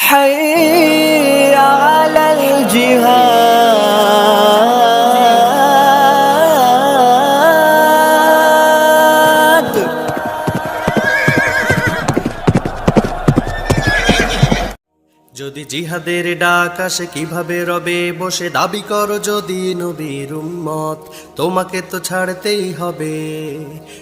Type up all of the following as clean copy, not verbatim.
حي على الجهاد যদি জিহাদের ডাক আসে কিভাবে রবে বসে দাবি করো যদি নবীর উম্মত তোমাকে তো ছাড়তেই হবে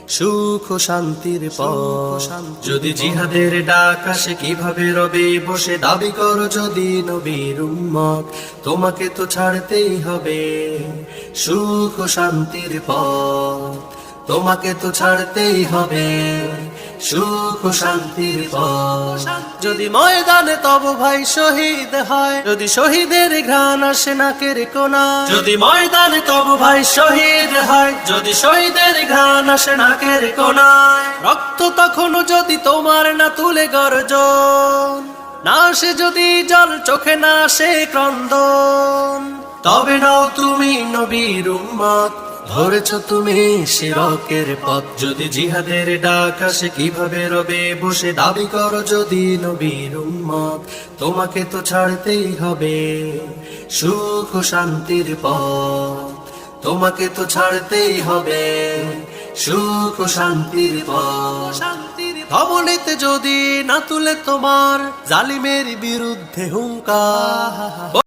সুখ ও শান্তির পথ যদি জিহাদের ডাক আসে কিভাবে রবে বসে দাবি করো যদি নবীর উম্মত তোমাকে তো ছাড়তেই হবে সুখ ও শান্তির পথ তোমাকে তো ছাড়তেই হবে সুখ ও শান্তির পথ যদি ময়দানে তব ভাই শহীদ হয় যদি শহীদের ঘ্রাণ আসে নাকের কোনা যদি ময়দানে তব ভাই শহীদ হয় যদি শহীদের ঘ্রাণ আসে নাকের কোনায় রক্ত তখনও যদি তোমার না তুলে গর্জন না আসে যদি জল চোখে না আসে ক্রন্দন তবে নাও তুমি নবীর উম্মত ধরেছ তুমি শিরকের পথ যদি জিহাদের ডাক আসে কিভাবে রবে বসে দাবি করো যদি নবীর উম্মত তোমাকে তো ছাড়তেই হবে সুখ ও শান্তির পথ তোমাকে তো ছাড়তেই হবে সুখ ও শান্তির পথ ধবলিতে যদি না তুলে তোমার জালিমের বিরুদ্ধে হুঙ্কার